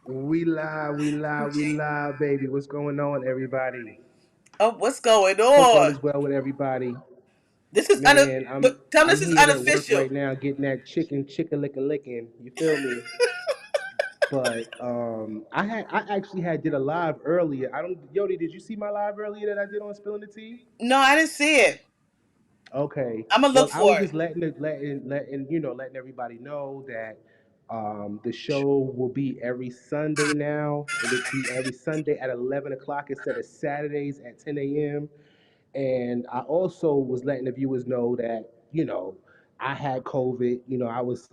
We live, baby. What's going on, everybody? Oh, what's going Hope all on? is well with everybody. This is Man, but tell me I'm this is here at work unofficial. right now, getting that chicken licking. You feel me? But I actually had did a live earlier. I don't, Yodi, did you see my live earlier that I did on spilling the tea? No, I didn't see it. Okay. I'm gonna Well, look I was for just it. letting everybody know that the show will be every Sunday now. It'll be every Sunday at 11 o'clock instead of Saturdays at 10 a.m. And I also was letting the viewers know that, I had COVID.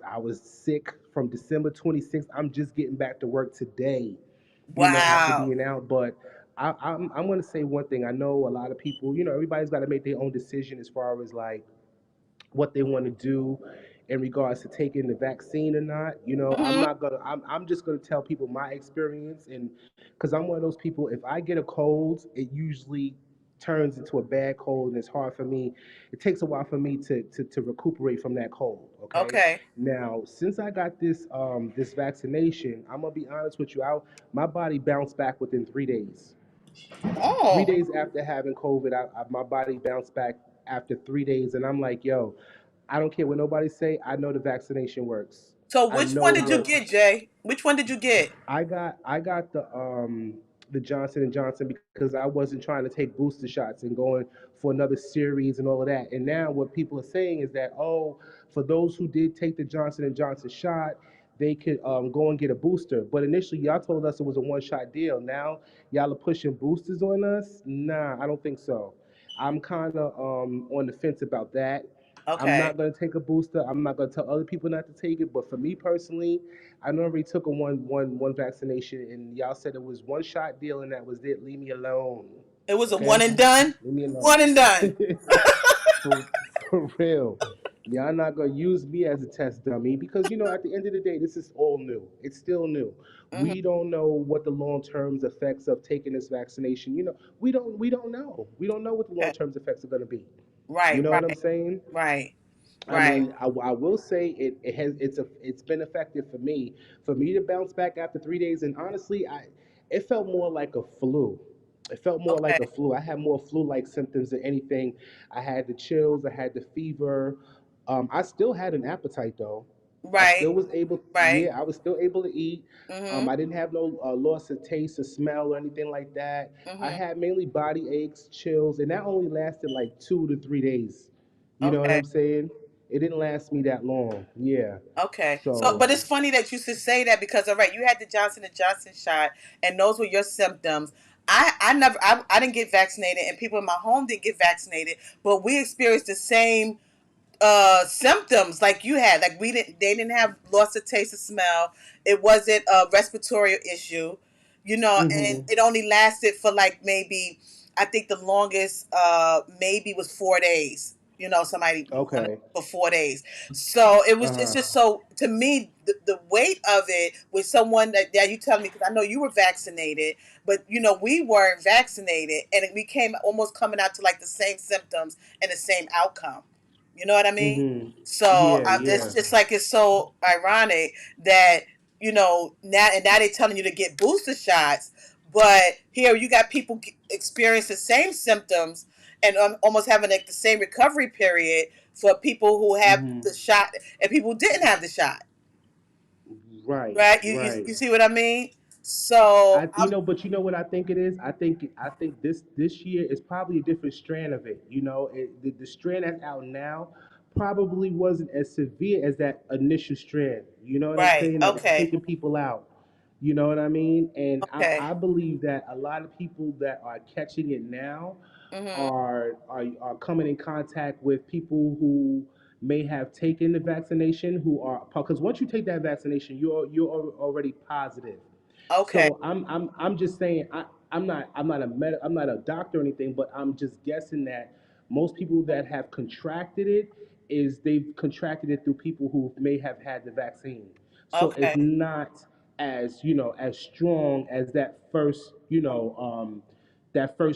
I was sick from December 26th. I'm just getting back to work today, after Wow. being out. But I'm going to say one thing. I know a lot of people, everybody's got to make their own decision as far as like what they want to do in regards to taking the vaccine or not. I'm Hmm. not gonna. I'm just gonna tell people my experience, and because I'm one of those people. If I get a cold, it usually turns into a bad cold, and it's hard for me. It takes a while for me to recuperate from that cold. Okay. Okay. Now, since I got this vaccination, I'm gonna be honest with you. My body bounced back within 3 days. Three Oh. days after having COVID, my body bounced back after 3 days, and I'm like, yo, I don't care what nobody say. I know the vaccination works. So I which know one it did you works. get, Jay? Which one did you get? I got the Johnson and Johnson because I wasn't trying to take booster shots and going for another series and all of that. And now what people are saying is that, for those who did take the Johnson and Johnson shot, they could go and get a booster. But initially y'all told us it was a one shot deal. Now y'all are pushing boosters on us. Nah, I don't think so. I'm kind of on the fence about that. I'm Okay. not going to take a booster. I'm not going to tell other people not to take it. But for me personally, I know I already took a one vaccination, and y'all said it was one shot deal, and that was it. Leave me alone, It was a one okay? and done. Leave me alone. One and done. For real. Y'all not gonna use me as a test dummy because at the end of the day, this is all new. It's still new. Hmm. We don't know what the long term effects of taking this vaccination. We don't know. We don't know what the long Okay. term effects are gonna be. You Right. know what I'm Right. saying? Right. I Right. mean, I will say it's been effective for me. For me to bounce back after 3 days, and honestly, it felt more like a flu. It felt more like a Okay. flu. I had more flu-like symptoms than anything. I had the chills. I had the fever. I still had an appetite though. I still Right. was able. Right. Yeah, I was still able to eat. Hmm. I didn't have no loss of taste or smell or anything like that. I Hmm. had mainly body aches, chills, and that only lasted like 2 to 3 days. You know what Okay. I'm saying? It didn't last me that long. Yeah. Okay. So, So, but it's funny that you should say that because, all right, you had the Johnson and Johnson shot, and those were your symptoms. I didn't get vaccinated, and people in my home didn't get vaccinated, but we experienced the same symptoms like you had. Like they didn't have loss of taste or smell. It wasn't a respiratory issue, and hmm, it only lasted for like maybe, I think the longest maybe was 4 days. Somebody won it okay. for 4 days. So it's Uh-huh. just so, to me, the weight of it with someone that you tell me, because I know you were vaccinated, but we weren't vaccinated, and we came almost coming out to like the same symptoms and the same outcome. You know what I mean? Hmm. So Yeah, it's yeah. just like, it's so ironic that now they're telling you to get booster shots, but here you got people experience the same symptoms and almost having like the same recovery period for people who have Hmm. the shot and people who didn't have the shot. Right, Right? You right. see what I mean? So But you know what I think it is. I think this year is probably a different strand of it. The strand that's out now probably wasn't as severe as that initial strand. You know what I'm right. saying? That was Okay. taking people out. You know what I mean? And Okay. I believe that a lot of people that are catching it now Mhm. are coming in contact with people who may have taken the vaccination who are, because once you take that vaccination, you're already positive. Okay. So I'm just saying, I'm not a doctor or anything, but I'm just guessing that most people that have contracted it is they've contracted it through people who may have had the vaccine. So it's Okay. not as as strong as that first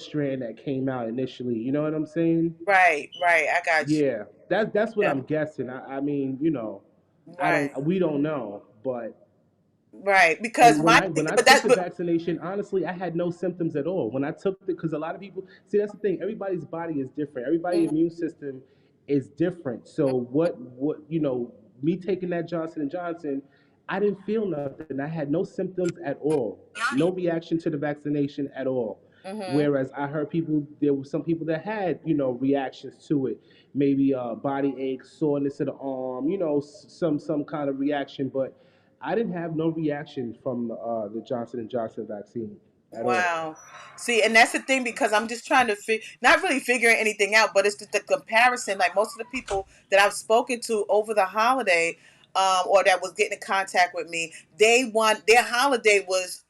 strand that came out initially. You know what I'm saying? Right. Right. I got you. Yeah, that's what Yeah. I'm guessing. I mean, I don't Right. we don't know, but Right. Because And my when I but took that's the but vaccination, honestly, I had no symptoms at all. When I took it, because a lot of people see that's the thing. Everybody's body is different. Everybody's mhm, immune system is different. So what me taking that Johnson and Johnson, I didn't feel nothing. I had no symptoms at all. No reaction to the vaccination at all. mhm. Whereas I heard people, there were some people that had, reactions to it, maybe body aches, soreness of the arm, some kind of reaction. But I didn't have no reaction from the Johnson and Johnson vaccine at all. Wow. See, and that's the thing because I'm just trying to not really figuring anything out, but it's the comparison. Like most of the people that I've spoken to over the holiday, or that was getting in contact with me, they want their holiday was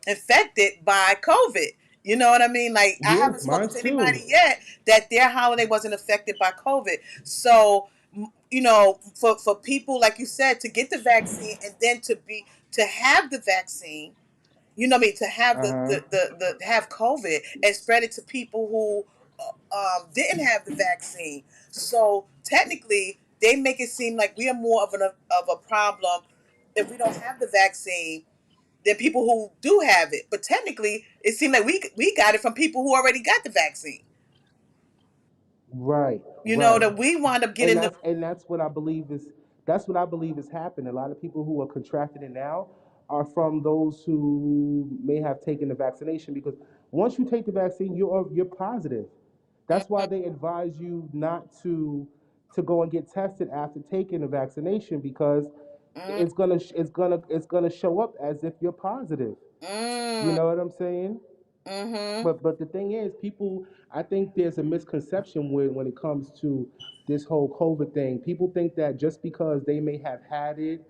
infected by COVID. You know what I mean? Like I Yeah, haven't spoken to mine's anybody too. yet that their holiday wasn't affected by COVID. So, for people like you said to get the vaccine and then to have the vaccine, you know what I mean, to have Uh huh. the have COVID and spread it to people who didn't have the vaccine. So technically, they make it seem like we are more of a problem if we don't have the vaccine than people who do have it. But technically, it seemed like we got it from people who already got the vaccine. Right, You know right. that we wound up and getting the that's and that's what I believe is happening. A lot of people who are contracting it now are from those who may have taken the vaccination because once you take the vaccine, you're positive. That's why they advise you not to go and get tested after taking the vaccination because mm, it's gonna show up as if you're positive. You mm, know what I'm saying? mm-hmm, But the thing is, people. I think there's a misconception when it comes to this whole COVID thing. People think that just because they may have had it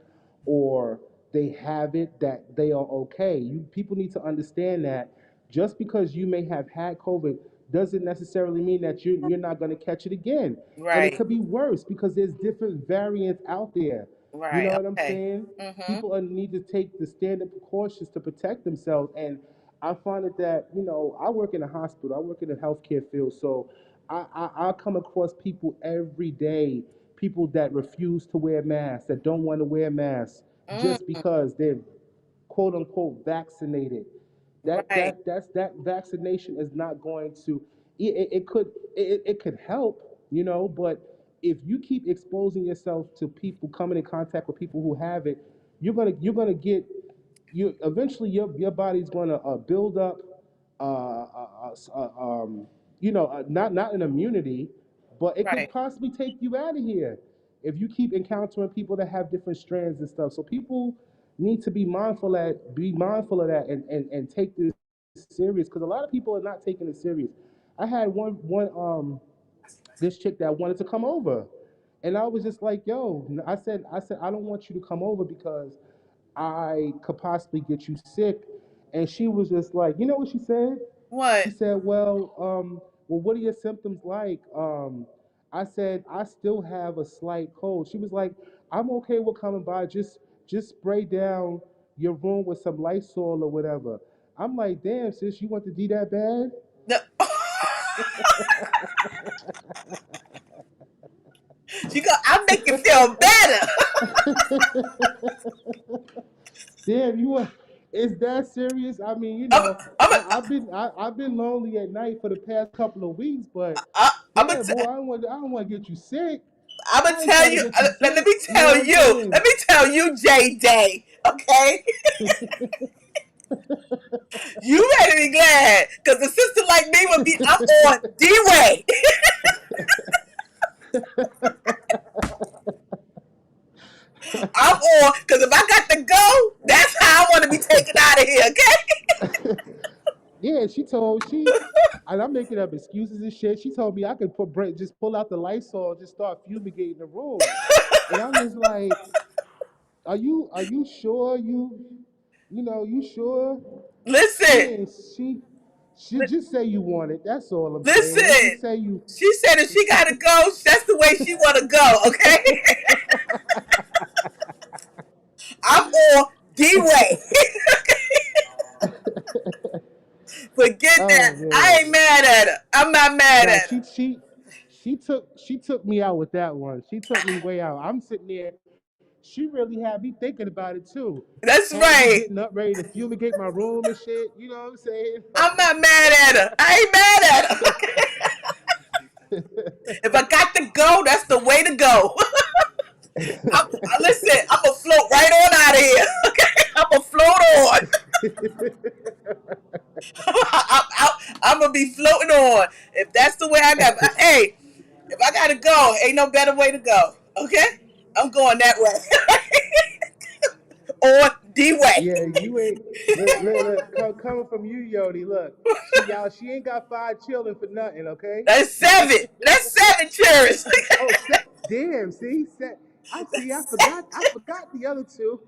or they have it, that they are okay. You people need to understand that just because you may have had COVID doesn't necessarily mean that you're not going to catch it again. And it right, could be worse because there's different variants out there. You right, know what I'm okay, saying? mm-hmm, People need to take the standard precautions to protect themselves. And I find it that, I work in a hospital, I work in the healthcare field, so I come across people every day, people that refuse to wear masks, that don't want to wear masks just mm, because they're quote unquote vaccinated. right, That vaccination is not going to. It could help, but if you keep exposing yourself to people coming in contact with people who have it, you're gonna get you eventually your body's gonna build up not an immunity, but it could right, possibly take you out of here if you keep encountering people that have different strands and stuff. So people need to be mindful of that and take this serious because a lot of people are not taking it serious. I had one this chick that wanted to come over, and I was just like, yo, I said I don't want you to come over because I could possibly get you sick. And she was just like, you know what she said? She what? said, well, what are your symptoms like? I said, I still have a slight cold. She was like, I'm okay with coming by. Just spray down your room with some Lysol or whatever. I'm like, damn, sis, you want to do that bad? The, I'll make you feel better. Damn, you want? Is that serious? I mean, I'm, I'm, I've been lonely at night for the past couple of weeks, but I'm damn, boy, I don't want to get you sick. gonna I ain't tell trying to you. get you Let sick. me You know tell what I'm you. saying? Let me tell you, J Day. Okay, you better be glad, cause a sister like me would be. I'm on D way. I'm on, cause if I got to go, that's how I want to be taken out of here. Okay. Yeah, and I'm making up excuses and shit. She told me I could just pull out the Lysol and just start fumigating the room, and I'm just like, are you sure you sure? She Listen, ain't she just say you want it. That's all I'm saying. Let's listen. just say you. She said if she gotta go, that's the way she wanna go. Okay. I'm on D way. Forget that. Oh I man. ain't mad at her. I'm not mad Nah, at her. she took me out with that one. She took me way out. I'm sitting there she really had me thinking about it too. That's Had me right. getting up ready to fumigate my room and shit. You know what I'm saying? I'm not mad at her. I ain't mad at her. If I got to go, that's the way to go. Listen, I'm gonna float right on out of here. Okay, I'm gonna float on. I'm gonna be floating on. If that's the way I got, hey, if I gotta go, ain't no better way to go. Okay, I'm going that way. On the way. Yeah, you ain't coming from you, Yodi. Look, she ain't got five children for nothing, okay? That's seven. That's seven cherries. Oh, damn. See, I see. I forgot the other two.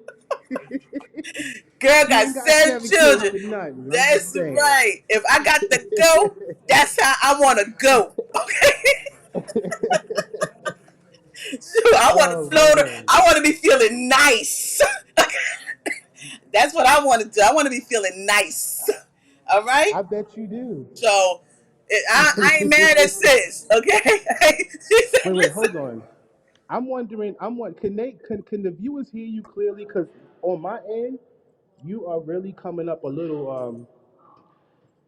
Girl She got ain't got seven seven kids children. for nothing. I'm just That's saying. right. If I got to go, that's how I want to go. Okay. So I want to Oh float. man, I want to be feeling nice. That's what I want to do. I want to be feeling nice. All right. I bet you do. So I ain't mad at sis. Okay. She said, Wait, listen. hold on. I'm wondering. Can the viewers hear you clearly? Because on my end, you are really coming up a little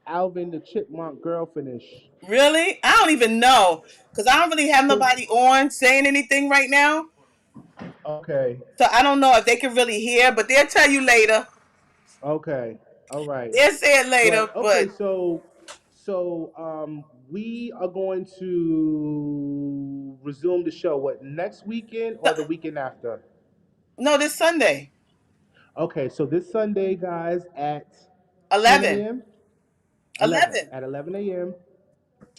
Alvin the Chipmunk Girl finish. Really? I don't even know because I don't really have Cause nobody on saying anything right now. okay, So I don't know if they can really hear, but they'll tell you later. okay, all right. They'll say it later, But but okay, so we are going to resume the show. What, next weekend or the weekend after? no, this Sunday, Okay, so this Sunday, guys, at 10 11, a.m. 11 11. at 11 a.m.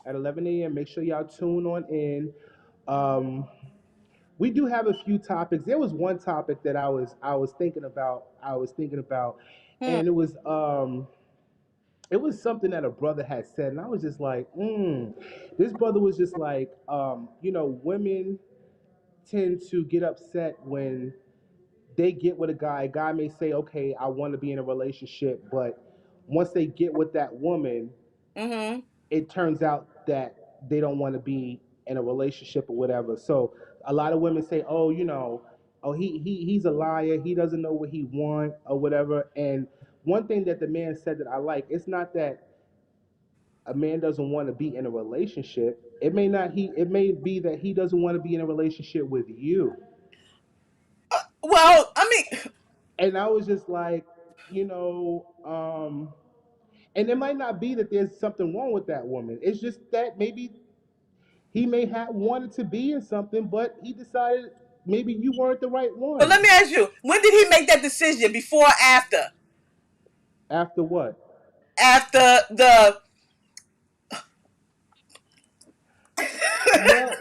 At 11 a.m. Make sure y'all tune on in. Um, we do have a few topics. There was one topic that I was thinking about. Hmm. And it was something that a brother had said, and I was just like, This brother was just like, women tend to get upset when they get with a guy. A guy may say, okay, I want to be in a relationship, but once they get with that woman, Mm-hmm. it turns out that they don't want to be in a relationship or whatever. So a lot of women say, oh, oh, he's a liar. He doesn't know what he wants or whatever. And one thing that the man said that I like, it's not that a man doesn't want to be in a relationship. It may be that he doesn't want to be in a relationship with you. Well, I mean, And I was just like, and it might not be that there's something wrong with that woman. It's just that maybe he may have wanted to be in something, but he decided maybe you weren't the right but one. let me ask you: when did he make that decision? Before or after? After what? After the Well,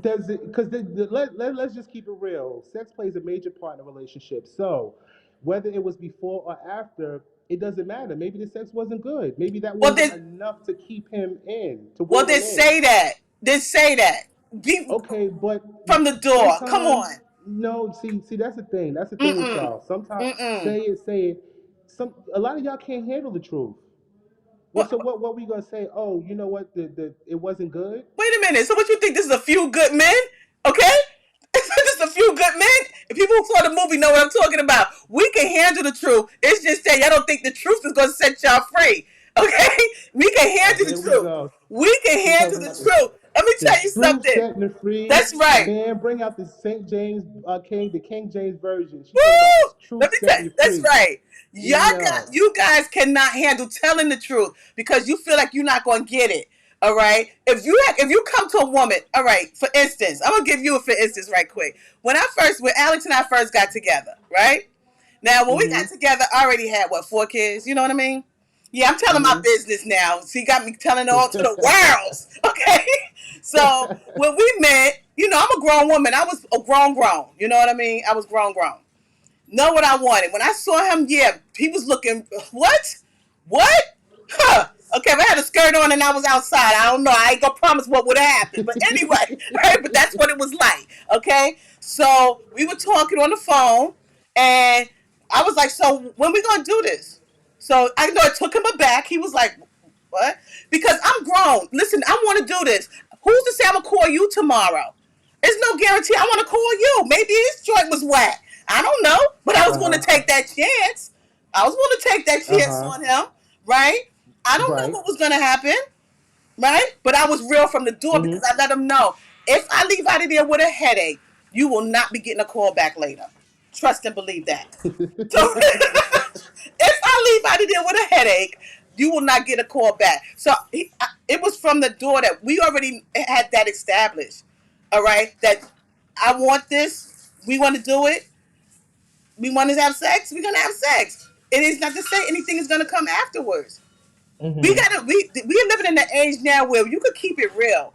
does it? Because let's just keep it real. Sex plays a major part in a relationship. So, whether it was before or after, it doesn't matter. Maybe the sex wasn't good. Maybe that well, wasn't then enough to keep him in, to well, will then him in. say that. Then say that. Be Okay, but from the door. Come sometimes on. no. See, that's the thing. That's the thing with Mm-mm. y'all. Sometimes Mm-mm. say it. A lot of y'all can't handle the truth. Well, What? so what we gonna say? Oh, you know what? The it wasn't good. Wait a minute. So what you think? This is a few good men? Okay. It's just a few good men. If people who saw the movie know what I'm talking about, we can handle the truth. It's just that y'all don't think the truth is going to set y'all free. Okay? We can Oh, handle the here we truth. go. We can She handle talking the about truth. Let me the tell you truth something. setting her free. That's right. Man, bring out the St. James the King James version. She talking about Woo! the truth Let me tell setting you. you That's free. right. No. You guys cannot handle telling the truth because you feel like you're not going to get it. All right. If you come to a woman, all right. For instance, I'm gonna give you a for instance right quick. When Alex and I first got together, right? Now when we got Mm-hmm. together, I already had what 4 kids. You know what I mean? Yeah, I'm telling my Mm-hmm. business now. So you got me telling it all to the world. Okay. So when we met, I'm a grown woman. I was a grown. You know what I mean? I was grown. Know what I wanted. When I saw him, yeah, he was looking, what? What? Huh. Okay, if I had a skirt on and I was outside, I don't know. I ain't gonna promise what would have happened. But anyway, right? But that's what it was like. Okay? So we were talking on the phone and I was like, so when we gonna do this? So I know it took him aback. He was like, what? Because I'm grown. Listen, I want to do this. Who's to say I'm gonna call you tomorrow? It's no guarantee I want to call you. Maybe his joint was whack. I don't know, but I was Uh going to huh. take that chance. I was going to take that Uh chance huh. on him, right? I don't know Right. what was going to happen, right? But I was real from the door because Mm-hmm. I let him know if I leave out of there with a headache, you will not be getting a call back later. Trust and believe that. So if I leave out of there with a headache, you will not get a call back. So it was from the door that we already had that established. All right, that I want this. We want to do it. We want to have sex. We're gonna have sex. It is not to say anything is gonna come afterwards. We Mm-hmm. gotta. We are living in an age now where you could keep it real.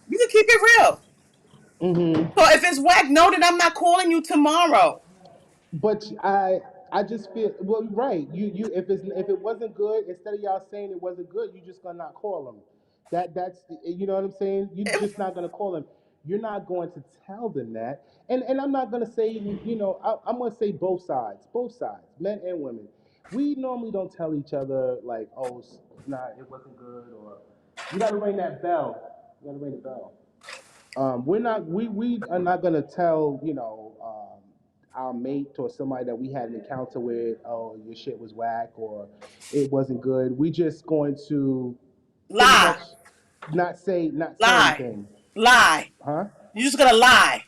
You can keep it real. Mm-hmm. So if it's whack, know that I'm not calling you tomorrow. But I just feel well, right. If it wasn't good, instead of y'all saying it wasn't good, you just gonna not call them. That's you know what I'm saying. You're just not gonna call them. You're not going to tell them that. And I'm not gonna say I'm gonna say both sides, men and women. We normally don't tell each other like, oh, nah, it wasn't good, or you gotta ring that bell. You gotta ring the bell. We are not gonna tell our mate or somebody that we had an encounter with, oh, your shit was whack or it wasn't good. We just going to pretty Lie, much not say lie, anything, lie. huh? You're just gonna lie.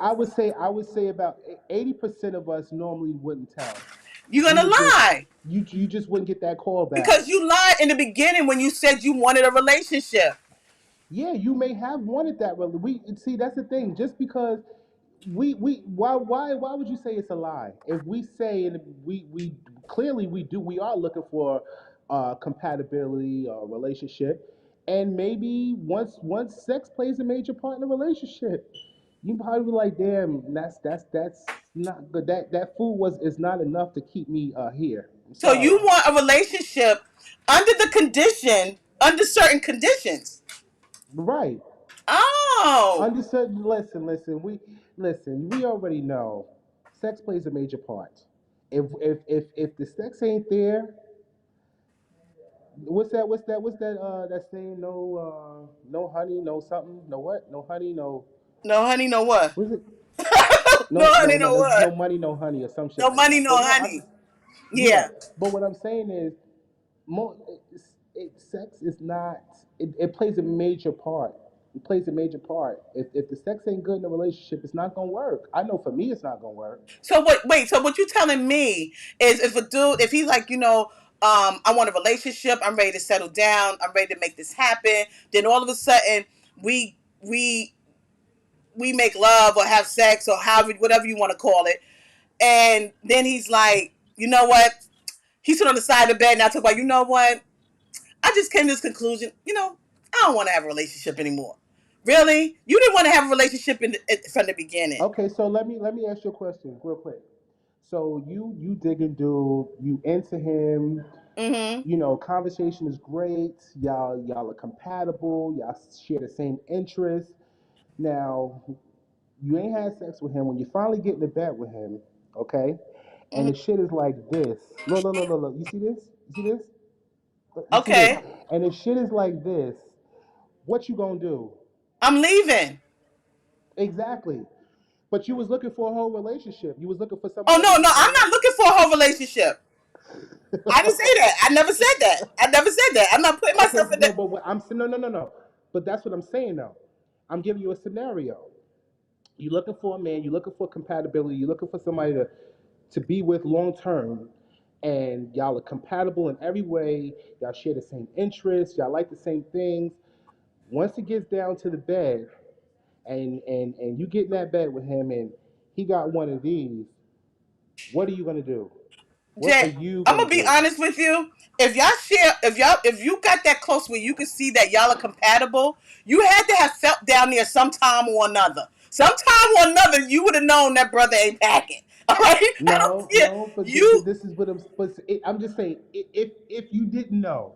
I would say about 80% of us normally wouldn't tell. You're We gonna would just lie you just wouldn't get that call back. because you lied in the beginning when you said you wanted a relationship. Yeah, you may have wanted that. We see that's the thing. Just because we why would you say it's a lie? If we say and we clearly we are looking for compatibility or relationship, and maybe once sex plays a major part in the relationship, you probably be like, damn, that's not good. That food was is not enough to keep me here. I'm So sorry. you want a relationship under certain conditions. Right. Oh, Understood. Listen. We already know sex plays a major part. If the sex ain't there, that saying? No honey, no something, no what? No honey, no no honey, no what? what is it? No honey, no There's no what? money, no honey, or some shit No like money, that. no But no, I'm honey. just yeah. Yeah. But what I'm saying is, sex is not. It plays a major part. It plays a major part. If the sex ain't good in the relationship, it's not gonna work. I know for me, it's not gonna work. So what? Wait. So what you telling me is, if a dude, if he's like, I want a relationship, I'm ready to settle down, I'm ready to make this happen. Then all of a sudden, we we we make love or have sex or however whatever you want to call it, and then he's like, you know what? He's sitting on the side of the bed and I talk about, you know what? I just came to this conclusion. I don't want to have a relationship anymore. Really? You didn't want to have a relationship from the beginning. Okay, so let me ask you a question real quick. So you dig and do you into him? Mm-hmm. Conversation is great. Y'all are compatible. Y'all share the same interests. Now you ain't had sex with him. When you finally get in the bed with him, okay, and Mm-hmm. the shit is like this. Look. You see this? You see this? You see this? Okay. And the shit is like this. What you gonna do? I'm leaving. Exactly. But you was looking for a whole relationship. You was looking for Oh, somebody no, that no, you I'm know. not looking for a whole relationship. I didn't say that. I never said that. I never said that. I'm not putting Okay, myself in no, that. but no. But that's what I'm saying though. I'm giving you a scenario. You're looking for a man. You're looking for compatibility. You're looking for somebody to be with long term, and y'all are compatible in every way. Y'all share the same interests. Y'all like the same things. Once it gets down to the bed, and you get in that bed with him, and he got one of these, what are you gonna do? What are Jay, you I'm gonna gonna be do? honest with you. If you got that close where you can see that y'all are compatible, you had to have felt down there sometime or another. Sometime or another, you would have known that brother ain't packing. All right, I don't No, care. no, but You. this is what I'm just saying. If you didn't know,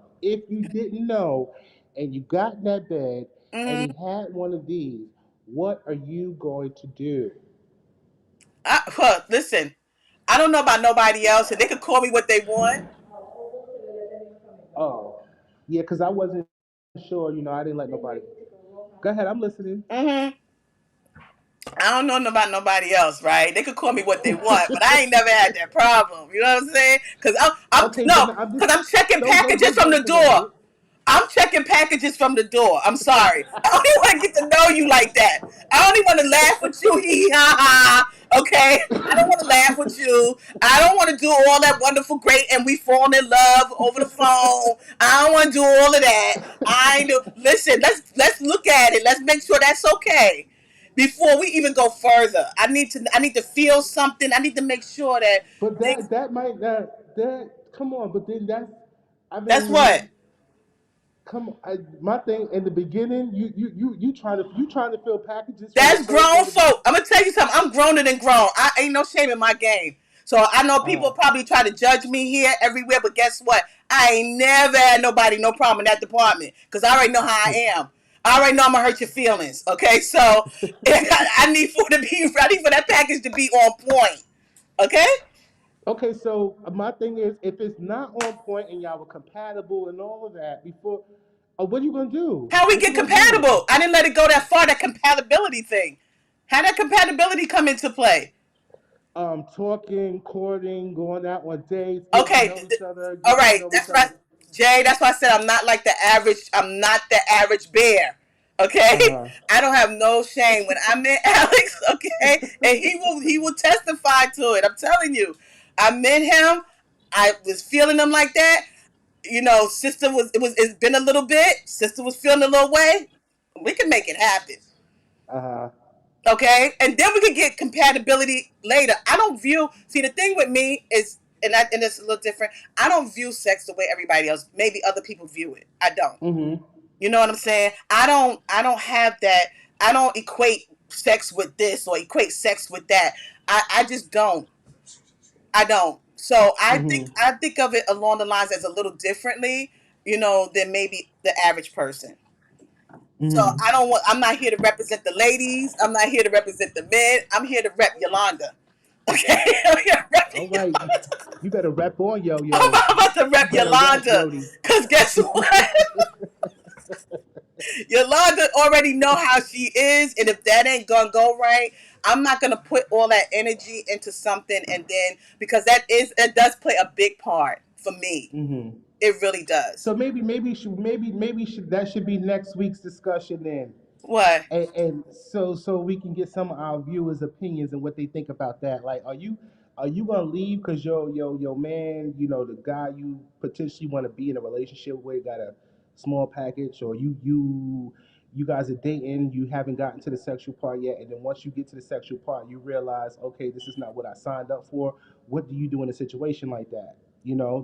and you got in that bed, and Mm-hmm. he had one of these, what are you going to do? Listen, I don't know about nobody else, and they could call me what they want. Oh, yeah, because I wasn't sure, I didn't let nobody. Go ahead, I'm listening. Mm-hmm. I don't know about nobody else, right? They could call me what they want, but I ain't never had that problem. You know what I'm saying? Because I'm Okay, but no, no, I'm just because I'm checking packages don't from get the into that door. yet. I'm checking packages from the door. I'm sorry. I don't even want to get to know you like that. I don't even want to laugh with you. Hee hee ha ha. Okay? I don't want to laugh with you. I don't want to do all that wonderful, great, and we fall in love over the phone. I don't want to do all of that. I do. Listen, let's look at it. Let's make sure that's okay before we even go further. I need to feel something. I need to make sure that But things. that might that come on. But then I That's mean, what. come on. My thing in the beginning, you trying to fill packages for your That's first grown day. folk. I'm gonna tell you something. I'm growner than grown. I ain't no shame in my game. So I know Uh, people probably try to judge me here, everywhere, but guess what? I ain't never had nobody no problem in that department because I already know how I am. I already know I'm gonna hurt your feelings. Okay, so I need for to be ready for that package to be on point. Okay, okay, so my thing is, if it's not on point and y'all were compatible and all of that before, what are you gonna do? how we What you get gonna do? compatible? I didn't let it go that far. That compatibility thing. How that compatibility come into play? Talking, courting, going out on dates, getting to Okay, know each other, all getting to right. know each That's right, other. Jay. That's why I said I'm not like the average. I'm not the average bear. Okay, Uh I don't have no shame when I met Alex. Okay, and he will testify to it. I'm telling you, I met him. I was feeling him like that. Sister it's been a little bit. Sister was feeling a little way. We can make it happen. huh. Okay, and then we can get compatibility later. I don't view. See, the thing with me is, and it's a little different. I don't view sex the way everybody else. Maybe other people view it. I don't. Mhm. You know what I'm saying? I don't have that. I don't equate sex with this or equate sex with that. I just don't. I don't. So I think Mhm. I think of it along the lines as a little differently, than maybe the average person. So Mhm. I'm not here to represent the ladies. I'm not here to represent the men. I'm here to rep Yolanda. Okay? I'm here to rep All right. Yolanda. You better rep on yo yo. I'm about to You rep better rep Yolanda. Yodi. Cause guess what? Yolanda already know how she is, and if that ain't gonna go right, I'm not gonna put all that energy into something, and then because it does play a big part for me. Mhm. It really does. So that should be next week's discussion then. What? And so we can get some of our viewers' opinions and what they think about that. Like, are you gonna leave because your man, the guy you potentially want to be in a relationship with, got a small package, or you guys are dating, you haven't gotten to the sexual part yet, and then once you get to the sexual part, you realize, okay, this is not what I signed up for. What do you do in a situation like that?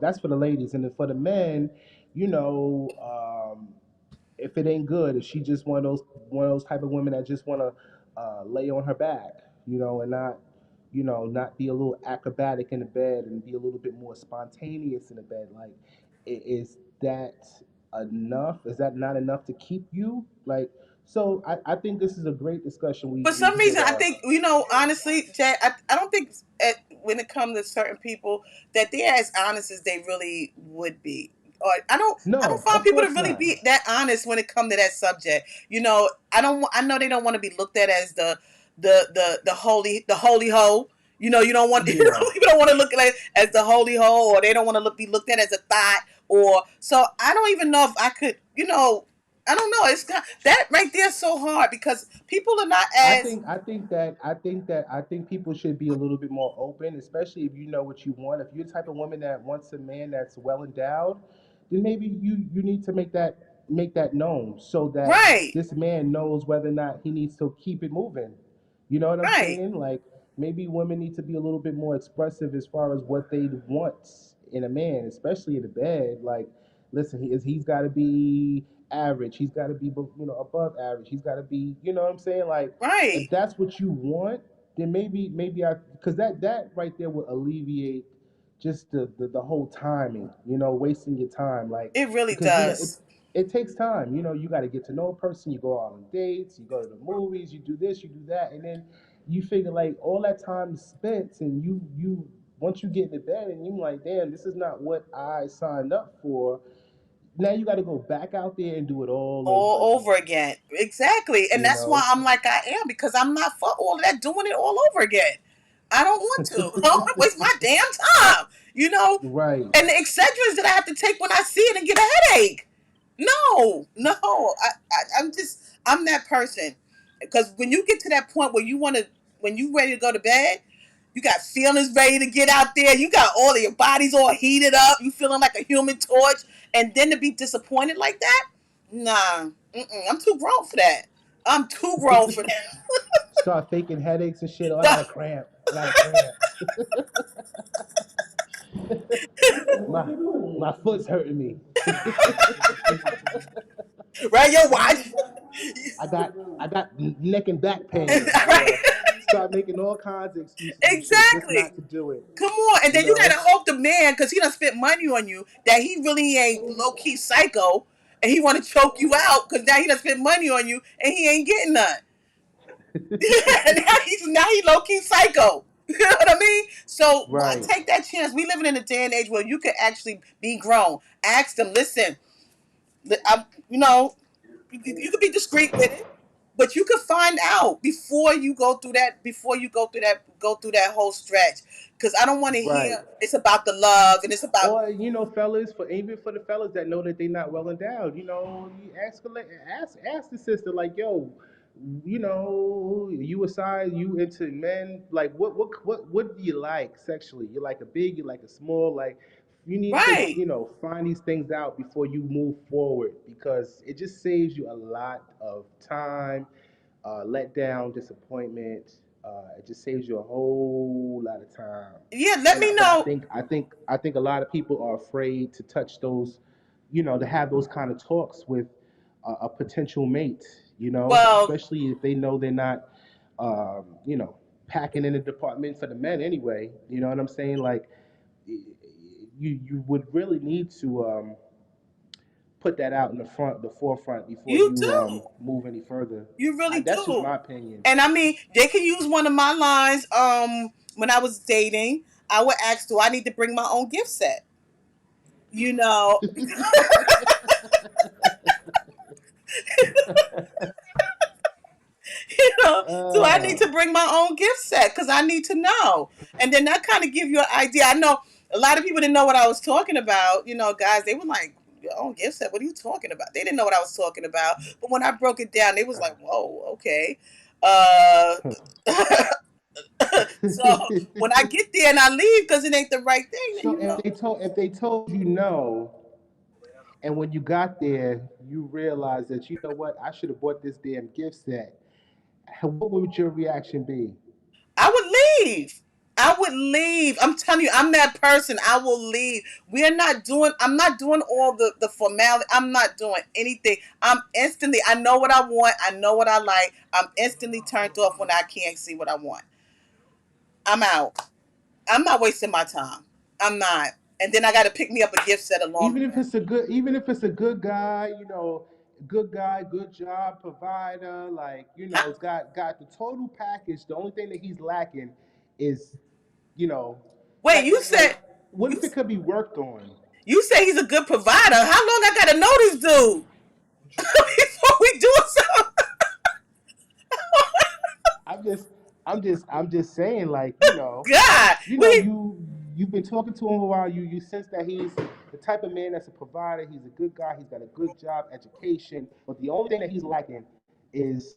That's for the ladies, and then for the men, you know. If it ain't good, if she just one of those type of women that just want to lay on her back, and not be a little acrobatic in the bed and be a little bit more spontaneous in the bed. Like, is that enough? Is that not enough to keep you? Like, so I think this is a great discussion. We For we some should. reason, I think honestly, Jay, I don't think when it comes to certain people that they're as honest as they really would be. Or I don't No, find of people to course really not. be that honest when it comes to that subject. I don't. I know they don't want to be looked at as the holy hoe. You don't want Yeah. people don't want to look at it as the holy hoe, or they don't want to be looked at as a thought. Or so I don't even know if I could. I don't know. That right there is so hard because people are not I as think I think that I think people should be a little bit more open, especially if you know what you want. If you're the type of woman that wants a man that's well endowed, then maybe you need to make that known so that right, this man knows whether or not he needs to keep it moving. You know what I'm right, saying? Like, maybe women need to be a little bit more expressive as far as what they want in a man, especially in the bed. Like, listen, he's got to be average. He's got to be above average. He's got to be, what I'm saying? Like, if right. that's what you want, then maybe I because that right there would alleviate just the whole timing, wasting your time, like, It really because it does. it takes time. You got to get to know a person. You go out on dates. You go to the movies. You do this. You do that, and then you figure, like, all that time is spent, and once you get into bed and you're like, damn, this is not what I signed up for. now you got to go back out there and do it all over all over again. again. Exactly. And You that's why know, I'm like I am, because I'm not for all of that doing it all over again. I don't want to. I don't want to waste my damn time. You know? right? And the Excedrins that I have to take when I see it and get a headache. No, no. I'm that person. Because when you get to that point where you want to, when you ready to go to bed, you got feelings ready to get out there. You got all of your bodies all heated up. You feeling like a human torch. And then to be disappointed like that? Nah. I'm too grown for that. I'm too grown for Start faking headaches and shit. Oh, I got a that. cramp. I got a cramp. My foot's hurting me. Right? Yo, watch. I got neck and back pain. Right? Yeah. Start making all kinds of excuses and shit just Exactly. not to do it. Come on. And You then you know? gotta hope the man, because he done spent money on you, that he really ain't low key psycho and he wanna choke you out because now he done spent money on you and he ain't getting none. Now he low key psycho. You know what I mean? So why Right. take that chance? We living in a day and age where you can actually be grown. Ask them, listen, I'm, you know, you could be discreet with it, but you could find out before you go through that. Before you go through that whole stretch, because I don't want to Right. hear it's about the love and it's about Or fellas, for even for the fellas that know that they're not well endowed, you ask the sister like, yo, you aside, you into men, like what do you like sexually? You like a big, you like a small, like you need to right. find these things out before you move forward because it just saves you a lot of time, letdown, disappointment. It just saves you a whole lot of time. Yeah, let me But I know. think a lot of people are afraid to touch those, to have those kind of talks with a potential mate. Well, Especially if they know they're not, packing in the department for the men anyway. You know what I'm saying? Like, you would really need to put that out in the forefront before you you do. move any further. You really That's just do. my opinion. And I mean, they can use one of my lines. When I was dating, I would ask, "Do I need to bring my own gift set?" You know, do I need uh, to bring my own gift set? Because I need to know. And then that kind of give you an idea. I know a lot of people didn't know what I was talking about. Guys, they were like, your own gift set? What are you talking about? They didn't know what I was talking about. But when I broke it down, they was like, whoa, okay. Uh, so when I get there and I leave because it ain't the right thing, then so if they told you no, and when you got there, you realized that you know what, I should have bought this damn gift set. What would your reaction be? I would leave. I would leave. I'm telling you, I'm that person. I will leave. I'm not doing all the formality. I'm not doing anything. I know what I want. I know what I like. I'm instantly turned off when I can't see what I want. I'm out. I'm not wasting my time. I'm not. And then I got to pick me up a gift set along the way. Even if it's a good guy, good guy, good job, provider, like, Huh? got the total package. The only thing that he's lacking is, you know, Wait, like what you if it could be worked on? you say he's a good provider. How long I got to know this dude before we do something? I'm just saying, like, God, you've been talking to him a while. You sense that he's the type of man that's a provider. He's a good guy. He's got a good job, education. But the only thing that he's lacking is,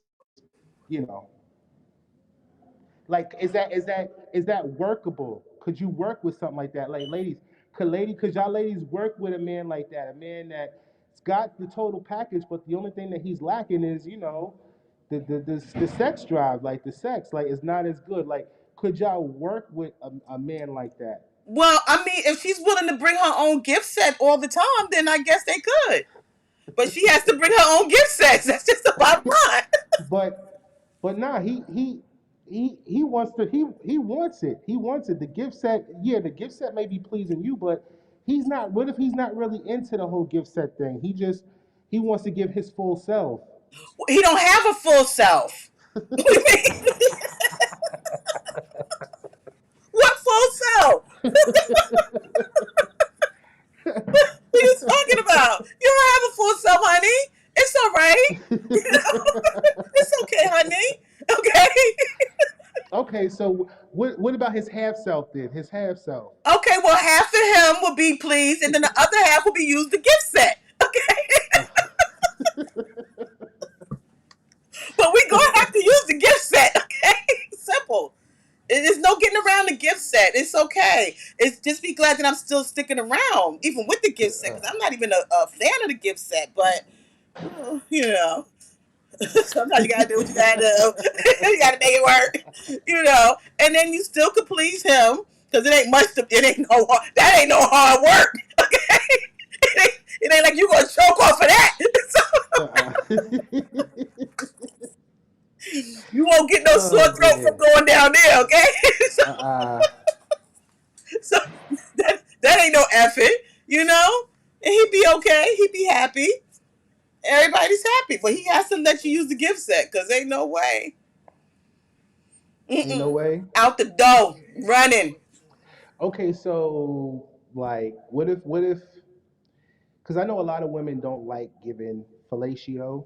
like, is that workable? Could you work with something like that? Like, ladies, could y'all ladies work with a man like that? A man that's got the total package, but the only thing that he's lacking is, the sex drive, like the sex, like, is not as good. Like, could y'all work with a man like that? well, I mean, if she's willing to bring her own gift set all the time, then I guess they could. But she has to bring her own gift sets. That's just the bottom line. but but nah, he wants to he wants it. He wants it. The gift set, yeah, the gift set may be pleasing you, but he's not. What if he's not really into the whole gift set thing? He wants to give his full self. He don't have a full self. What do you mean? What full self? What are you talking about? You Okay, so what about his half self then? His half self. Okay, well, half of him will be pleased, and then the other half will be used the gift set. Okay, Uh, but we gonna have to use the gift set. Okay, simple. There's no getting around the gift set. It's okay. It's just be glad that I'm still sticking around, even with the gift set, because I'm not even a fan of the gift set. But you know, sometimes you gotta do what you gotta do. You gotta make it work. And then you still could please him because it ain't much. It ain't no. That ain't no hard work. Okay, it ain't like you gonna choke off of that. uh, You won't get no sore oh throat from man. going down there. Okay, so, Uh, so that ain't no effort. You know, and he'd be okay. He'd be happy. Everybody's happy, but he has to let you use the gift set because ain't no way. ain't no Mm-mm. way. Out the door, running. Okay, so like, what if? Because I know a lot of women don't like giving fellatio.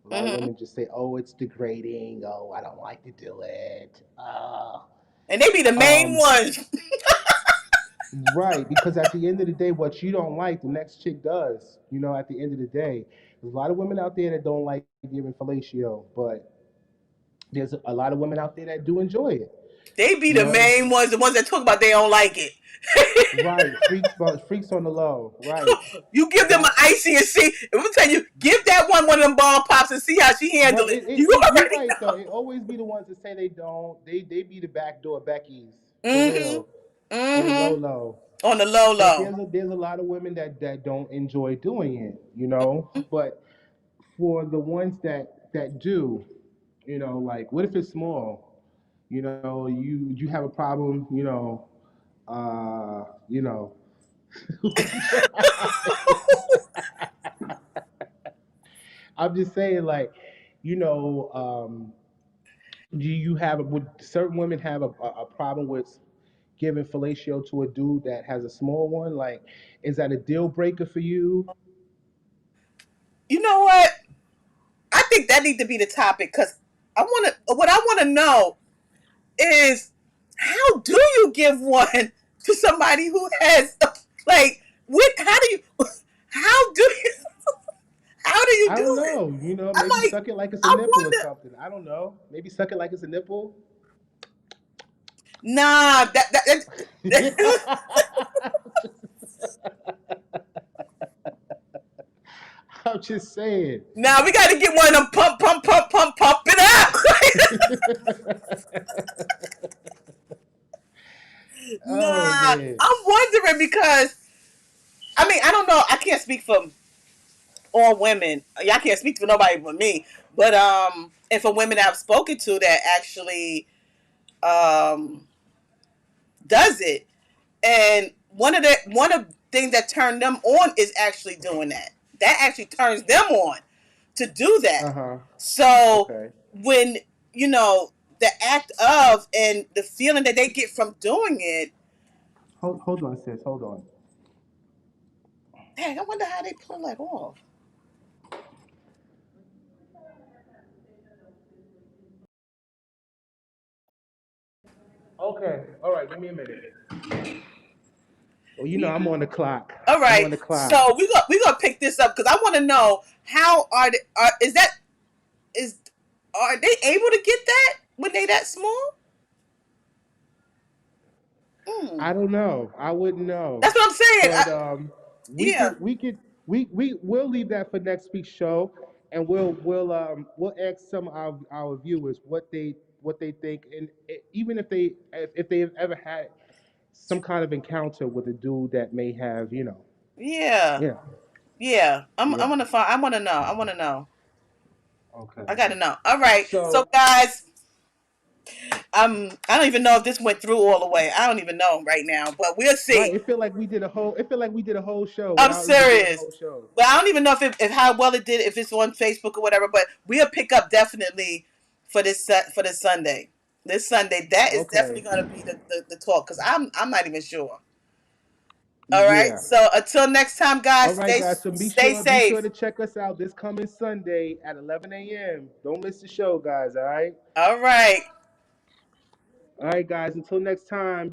A lot of Hmm. women just say, "Oh, it's degrading. Oh, I don't like to do it." And they be the main Um, ones. right, because at the end of the day, what you don't like, the next chick does. At the end of the day, there's a lot of women out there that don't like giving fellatio, but there's a lot of women out there that do enjoy it. They be You the know, main ones, the ones that talk about they don't like it. right? Freaks on the low, right? You give them an But icy and see. I'm gonna tell you, give that one of them bomb pops and see how she handle but it. it You you're already right though. know. It always be the ones that say they don't. They be the backdoor Becky's for Mm-hmm. real on the low Mm-hmm. low. On the low But low. there's a lot of women that don't enjoy doing it. But for the ones that do, like what if it's small? You have a problem. Uh, you know. I'm just saying, like, do you have would certain women have a problem with giving fellatio to a dude that has a small one? Like, is that a deal breaker for you? You know what? I think that needs to be the topic because what I want to know is how do you give one to somebody who has like what? How do you how do you I don't do it? know. I'm Maybe like suck it like it's a I nipple or wonder. something. I don't know. Maybe suck it like it's a nipple. Nah, that I'm just saying. nah. We got to get one of them pump it out. Oh Nah, man. I'm wondering because I mean I don't know. I can't speak for all women. Yeah, I can't speak for nobody but me. But and for women I've spoken to that actually um does it, and one of the things that turned them on is actually doing that. That actually turns them on to do that. Uh huh. So Okay. when you know the act of and the feeling that they get from doing it, Hold on, sis. Hold on. dang, I wonder how they pull that off. Okay. All right. Give me a minute. Well, I'm Yeah. on the clock. All I'm right, on the clock. so we gonna pick this up because I want to know how is that is are they able to get that when they that small? Mm. I don't know. I wouldn't know. That's what I'm saying. But we Yeah, could we could we'll leave that for next week's show, and we'll ask some of our viewers what they think, and even if they've ever had some kind of encounter with a dude that may have yeah, yeah yeah. I'm yeah gonna find. I want to know. I want to know. I okay. gotta know. All right, so So guys, I don't even know if this went through all the way. I don't even know right now, but we'll right, see. it feel like we did a whole show I'm without even doing the serious. whole show. But I don't even know if how well it did, if it's on Facebook or whatever. But we'll pick up definitely for for this Sunday. This Sunday, that is definitely Okay. going to be the talk because I'm not even sure. All right. Yeah. So until next time, All guys, right, stay guys. So be stay sure be sure safe. to check us out this coming Sunday at 11 a.m. Don't miss the show, guys. All right. All right. All right, guys. Until next time.